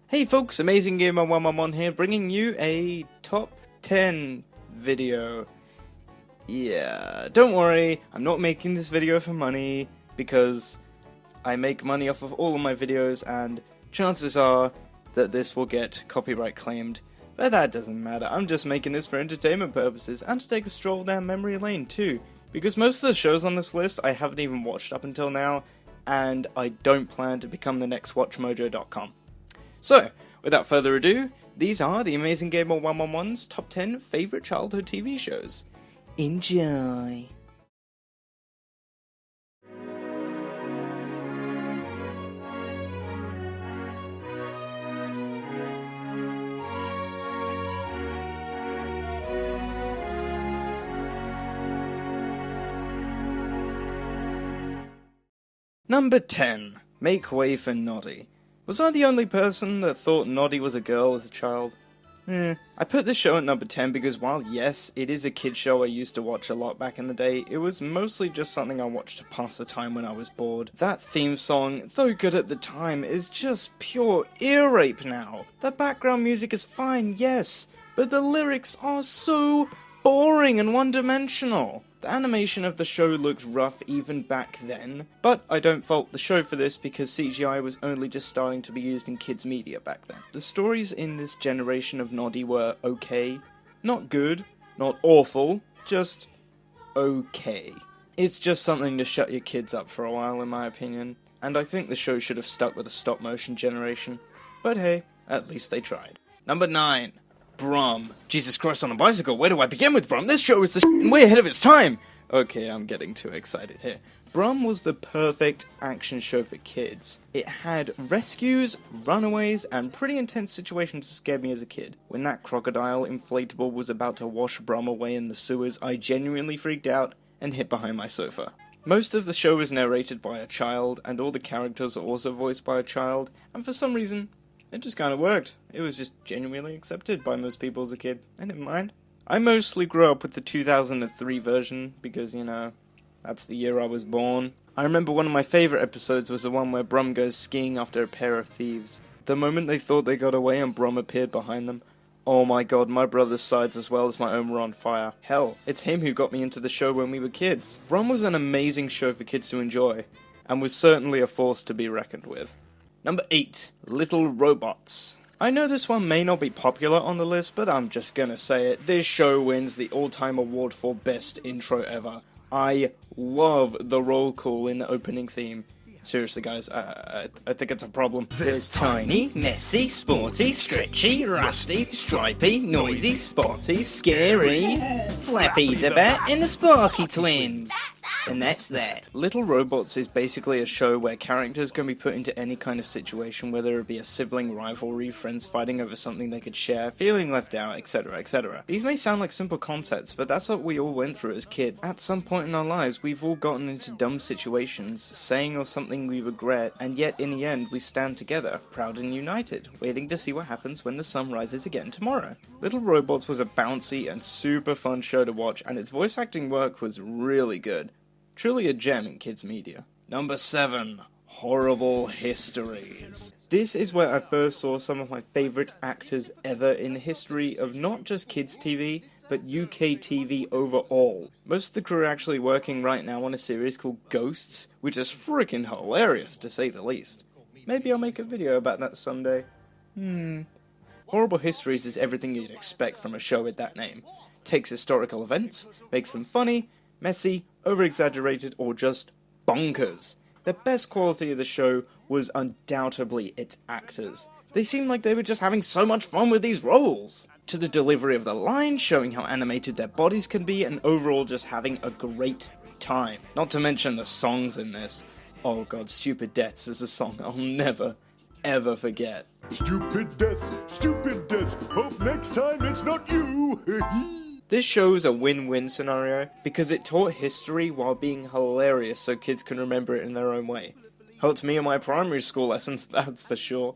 Hey folks, Amazing Gamer111 here, bringing you a top 10 video. Yeah, don't worry, I'm not making this video for money, because I make money off of all of my videos, and chances are that this will get copyright claimed. But that doesn't matter, I'm just making this for entertainment purposes, and to take a stroll down memory lane too. Because most of the shows on this list I haven't even watched up until now, and I don't plan to become the next WatchMojo.com. So, without further ado, these are the Amazing Gamer111's top 10 favourite childhood TV shows. Enjoy! Number 10. Make Way for Noddy. Was I the only person that thought Noddy was a girl as a child? I put this show at number 10 because while yes, it is a kid show I used to watch a lot back in the day, it was mostly just something I watched to pass the time when I was bored. That theme song, though good at the time, is just pure ear rape now. The background music is fine, yes, but the lyrics are so boring and one-dimensional. The animation of the show looks rough even back then, but I don't fault the show for this because CGI was only just starting to be used in kids media back then. The stories in this generation of Noddy were okay. Not good, not awful, just okay. It's just something to shut your kids up for a while in my opinion, and I think the show should have stuck with the stop motion generation. But hey, at least they tried. Number 9. Bram. Jesus Christ on a bicycle, where do I begin with Bram? This show is way ahead of its time! Okay, I'm getting too excited here. Bram was the perfect action show for kids. It had rescues, runaways, and pretty intense situations to scare me as a kid. When that crocodile inflatable was about to wash Bram away in the sewers, I genuinely freaked out and hid behind my sofa. Most of the show is narrated by a child, and all the characters are also voiced by a child, and for some reason, it just kind of worked. It was just genuinely accepted by most people as a kid. I didn't mind. I mostly grew up with the 2003 version because, you know, that's the year I was born. I remember one of my favourite episodes was the one where Bram goes skiing after a pair of thieves. The moment they thought they got away and Bram appeared behind them, oh my god, my brother's sides as well as my own were on fire. Hell, it's him who got me into the show when we were kids. Bram was an amazing show for kids to enjoy, and was certainly a force to be reckoned with. Number 8. Little Robots. I know this one may not be popular on the list, but I'm just gonna say it. This show wins the all-time award for best intro ever. I love the roll call in the opening theme. Seriously guys, I think it's a problem. There's tiny, messy, sporty, stretchy, rusty, stripy, noisy, spotty, scary, Flappy the Bat and the Sparky Twins. And that's that. Little Robots is basically a show where characters can be put into any kind of situation, whether it be a sibling rivalry, friends fighting over something they could share, feeling left out, etc, etc. These may sound like simple concepts, but that's what we all went through as kids. At some point in our lives, we've all gotten into dumb situations, saying or something we regret, and yet in the end we stand together, proud and united, waiting to see what happens when the sun rises again tomorrow. Little Robots was a bouncy and super fun show to watch, and its voice acting work was really good. Truly a gem in kids media. Number 7. Horrible Histories. This is where I first saw some of my favourite actors ever in the history of not just kids TV, but UK TV overall. Most of the crew are actually working right now on a series called Ghosts, which is freaking hilarious to say the least. Maybe I'll make a video about that someday. Horrible Histories is everything you'd expect from a show with that name. Takes historical events, makes them funny, messy, over-exaggerated, or just bonkers. The best quality of the show was undoubtedly its actors. They seemed like they were just having so much fun with these roles. To the delivery of the lines, showing how animated their bodies can be, and overall just having a great time. Not to mention the songs in this. Oh god, Stupid Deaths is a song I'll never, ever forget. Stupid deaths, hope next time it's not you! This show is a win-win scenario because it taught history while being hilarious so kids can remember it in their own way. Helped me in my primary school lessons, that's for sure.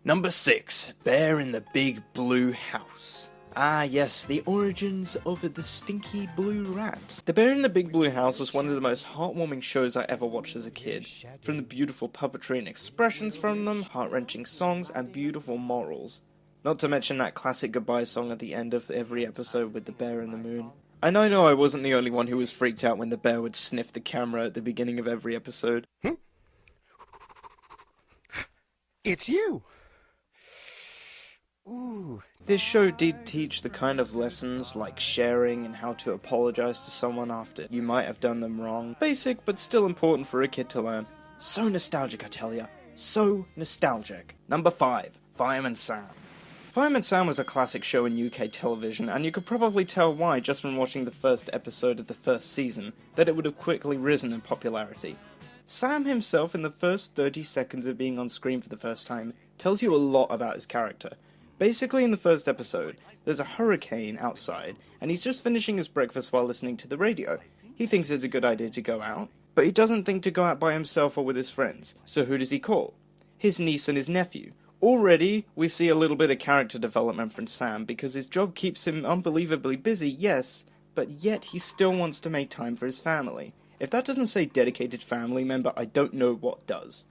Number 6. Bear in the Big Blue House. Ah yes, the origins of the stinky blue rat. The Bear in the Big Blue House was one of the most heartwarming shows I ever watched as a kid. From the beautiful puppetry and expressions from them, heart-wrenching songs, and beautiful morals. Not to mention that classic goodbye song at the end of every episode with the bear and the moon. And I know I wasn't the only one who was freaked out when the bear would sniff the camera at the beginning of every episode. It's you! Ooh. This show did teach the kind of lessons like sharing and how to apologize to someone after you might have done them wrong. Basic, but still important for a kid to learn. So nostalgic, I tell ya. So nostalgic. Number 5. Fireman Sam. Fireman Sam was a classic show in UK television, and you could probably tell why just from watching the first episode of the first season, that it would have quickly risen in popularity. Sam himself, in the first 30 seconds of being on screen for the first time, tells you a lot about his character. Basically, in the first episode, there's a hurricane outside, and he's just finishing his breakfast while listening to the radio. He thinks it's a good idea to go out, but he doesn't think to go out by himself or with his friends, so who does he call? His niece and his nephew. Already, we see a little bit of character development from Sam, because his job keeps him unbelievably busy, yes, but yet he still wants to make time for his family. If that doesn't say dedicated family member, I don't know what does.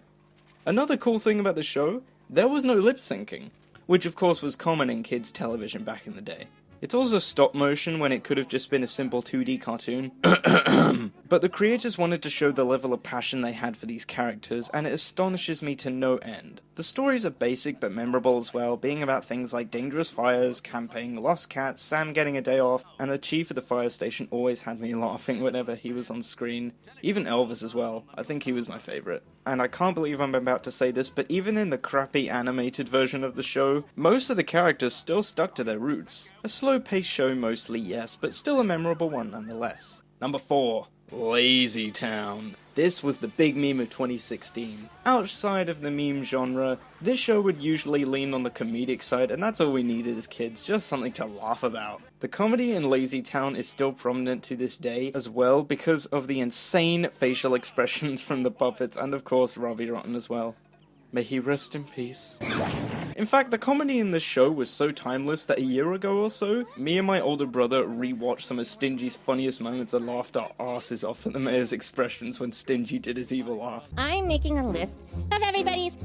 Another cool thing about the show, there was no lip syncing, which of course was common in kids' television back in the day. It's also stop motion when it could have just been a simple 2D cartoon. But the creators wanted to show the level of passion they had for these characters, and it astonishes me to no end. The stories are basic but memorable as well, being about things like dangerous fires, camping, lost cats, Sam getting a day off, and the chief of the fire station always had me laughing whenever he was on screen. Even Elvis as well, I think he was my favourite. And I can't believe I'm about to say this, but even in the crappy animated version of the show, most of the characters still stuck to their roots. A slow-paced show mostly, yes, but still a memorable one nonetheless. Number 4. Lazy Town. This was the big meme of 2016. Outside of the meme genre, this show would usually lean on the comedic side, and that's all we needed as kids, just something to laugh about. The comedy in Lazy Town is still prominent to this day as well because of the insane facial expressions from the puppets, and of course Robbie Rotten as well. May he rest in peace. In fact, the comedy in this show was so timeless that a year ago or so, me and my older brother rewatched some of Stingy's funniest moments and laughed our asses off at the mayor's expressions when Stingy did his evil laugh. I'm making a list of everybody's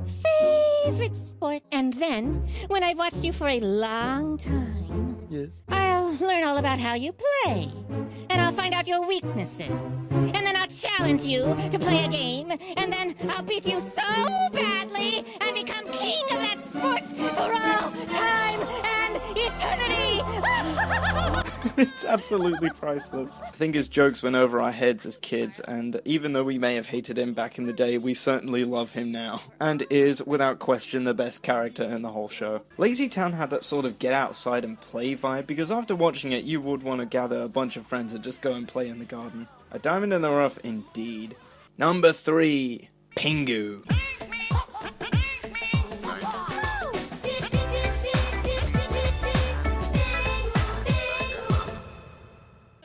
favorite sport, and then, when I've watched you for a long time, I'll learn all about how you play, and I'll find out your weaknesses, and then I'll challenge you to play a game, and then I'll beat you so badly and become king of that sport for all time and eternity! It's absolutely priceless. I think his jokes went over our heads as kids, and even though we may have hated him back in the day, we certainly love him now, and is, without question, the best character in the whole show. Lazy Town had that sort of get outside and play vibe, because after watching it, you would want to gather a bunch of friends and just go and play in the garden. A diamond in the rough indeed. Number 3. Pingu.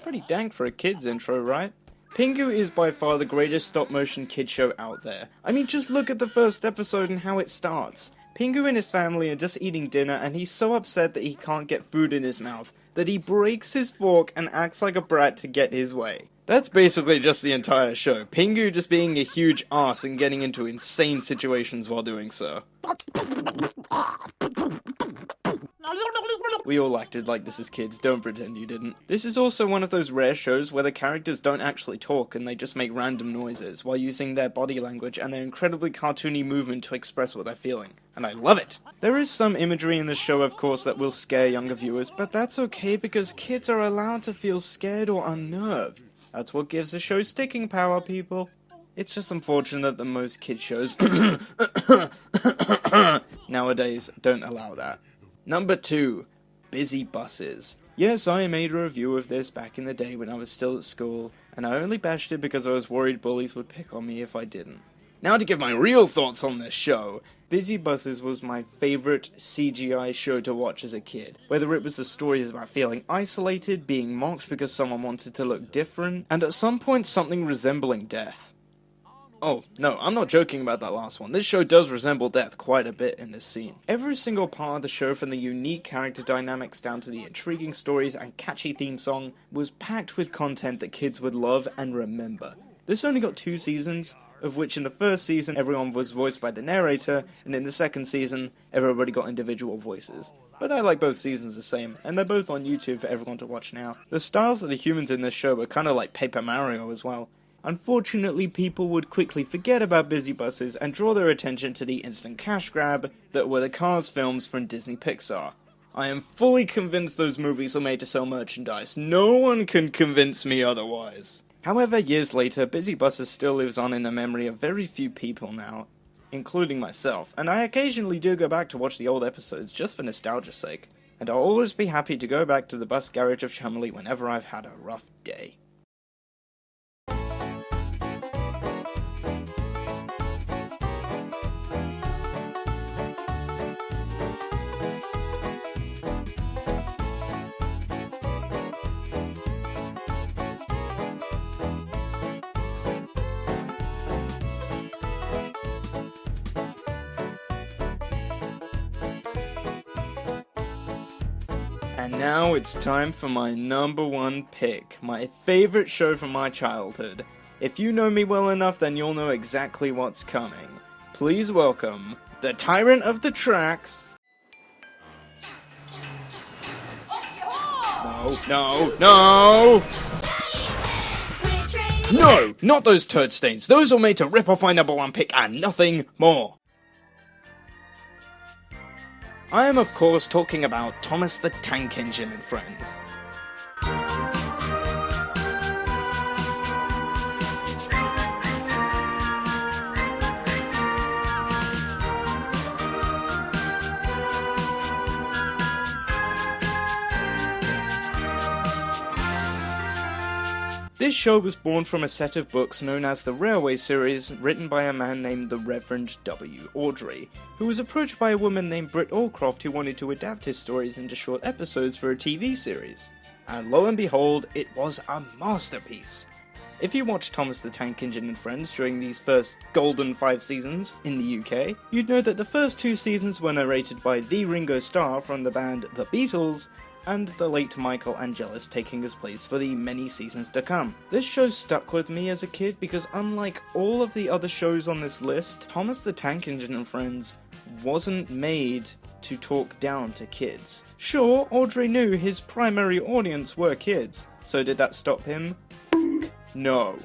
Pretty dank for a kid's intro, right? Pingu is by far the greatest stop-motion kid show out there. I mean, just look at the first episode and how it starts. Pingu and his family are just eating dinner, and he's so upset that he can't get food in his mouth that he breaks his fork and acts like a brat to get his way. That's basically just the entire show. Pingu just being a huge ass and getting into insane situations while doing so. We all acted like this as kids, don't pretend you didn't. This is also one of those rare shows where the characters don't actually talk and they just make random noises while using their body language and their incredibly cartoony movement to express what they're feeling. And I love it! There is some imagery in this show, of course, that will scare younger viewers, but that's okay because kids are allowed to feel scared or unnerved. That's what gives the show sticking power, people. It's just unfortunate that most kid shows nowadays don't allow that. Number 2. Busy buses. Yes, I made a review of this back in the day when I was still at school, and I only bashed it because I was worried bullies would pick on me if I didn't. Now to give my real thoughts on this show. Busy Buses was my favourite CGI show to watch as a kid. Whether it was the stories about feeling isolated, being mocked because someone wanted to look different, and at some point something resembling death. Oh, no, I'm not joking about that last one. This show does resemble death quite a bit in this scene. Every single part of the show, from the unique character dynamics down to the intriguing stories and catchy theme song, was packed with content that kids would love and remember. This only got 2 seasons, of which in the first season everyone was voiced by the narrator, and in the second season everybody got individual voices. But I like both seasons the same, and they're both on YouTube for everyone to watch now. The styles of the humans in this show were kinda like Paper Mario as well. Unfortunately, people would quickly forget about busy buses and draw their attention to the instant cash grab that were the Cars films from Disney Pixar. I am fully convinced those movies were made to sell merchandise. No one can convince me otherwise. However, years later, Busy Buses still lives on in the memory of very few people now, including myself, and I occasionally do go back to watch the old episodes just for nostalgia's sake. And I'll always be happy to go back to the bus garage of Chumley whenever I've had a rough day. And now it's time for my number 1 pick, my favorite show from my childhood. If you know me well enough, then you'll know exactly what's coming. Please welcome the Tyrant of the Tracks. No! No! Not those turd stains. Those are made to rip off my number 1 pick and nothing more. I am, of course, talking about Thomas the Tank Engine and Friends. This show was born from a set of books known as the Railway series, written by a man named the Reverend W. Awdry, who was approached by a woman named Britt Allcroft who wanted to adapt his stories into short episodes for a TV series. And lo and behold, it was a masterpiece. If you watched Thomas the Tank Engine and Friends during these first golden 5 seasons in the UK, you'd know that the first 2 seasons were narrated by the Ringo Starr from the band The Beatles, and the late Michael Angelis taking his place for the many seasons to come. This show stuck with me as a kid because unlike all of the other shows on this list, Thomas the Tank Engine and Friends wasn't made to talk down to kids. Sure, Awdry knew his primary audience were kids, so did that stop him? No.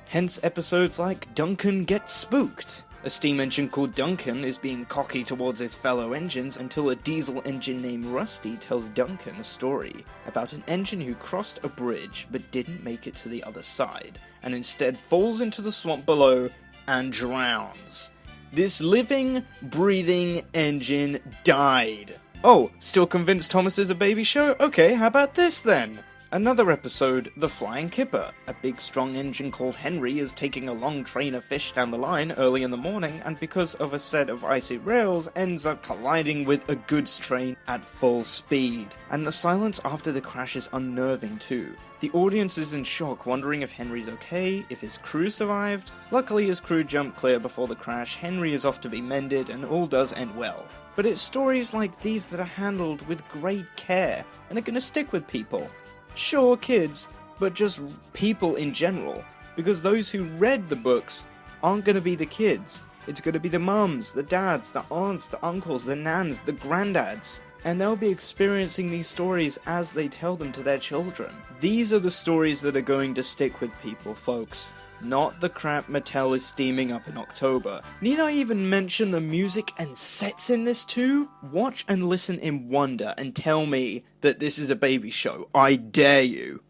Hence episodes like Duncan Gets Spooked. A steam engine called Duncan is being cocky towards his fellow engines until a diesel engine named Rusty tells Duncan a story about an engine who crossed a bridge but didn't make it to the other side, and instead falls into the swamp below and drowns. This living, breathing engine died. Oh, still convinced Thomas is a baby show? Okay, how about this then? Another episode, The Flying Kipper. A big strong engine called Henry is taking a long train of fish down the line early in the morning, and because of a set of icy rails, ends up colliding with a goods train at full speed. And the silence after the crash is unnerving too. The audience is in shock, wondering if Henry's okay, if his crew survived. Luckily his crew jumped clear before the crash, Henry is off to be mended, and all does end well. But it's stories like these that are handled with great care, and are gonna stick with people. Sure, kids, but just people in general, because those who read the books aren't going to be the kids. It's going to be the mums, the dads, the aunts, the uncles, the nans, the granddads, and they'll be experiencing these stories as they tell them to their children. These are the stories that are going to stick with people, folks. Not the crap Mattel is steaming up in October. Need I even mention the music and sets in this too? Watch and listen in wonder and tell me that this is a baby show. I dare you.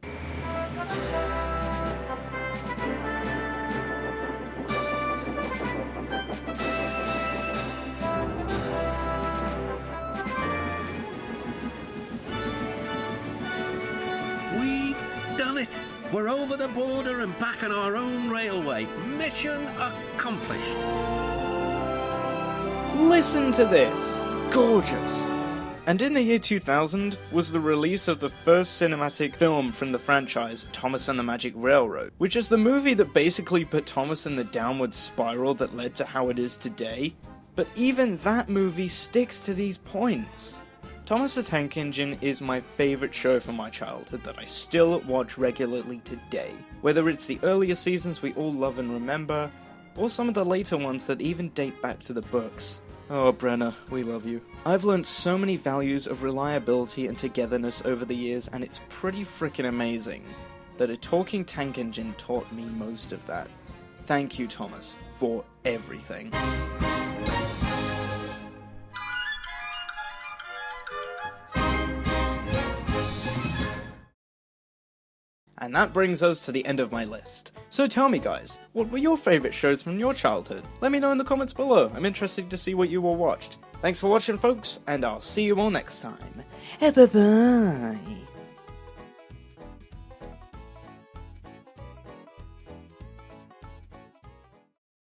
We've done it! We're over the border and back on our own railway. Mission accomplished. Listen to this. Gorgeous. And in the year 2000 was the release of the first cinematic film from the franchise, Thomas and the Magic Railroad, which is the movie that basically put Thomas in the downward spiral that led to how it is today. But even that movie sticks to these points. Thomas the Tank Engine is my favourite show from my childhood that I still watch regularly today. Whether it's the earlier seasons we all love and remember, or some of the later ones that even date back to the books. Oh, Brenna, we love you. I've learned so many values of reliability and togetherness over the years, and it's pretty freaking amazing that a talking tank engine taught me most of that. Thank you, Thomas, for everything. And that brings us to the end of my list. So tell me guys, what were your favourite shows from your childhood? Let me know in the comments below, I'm interested to see what you all watched. Thanks for watching folks, and I'll see you all next time. Bye bye!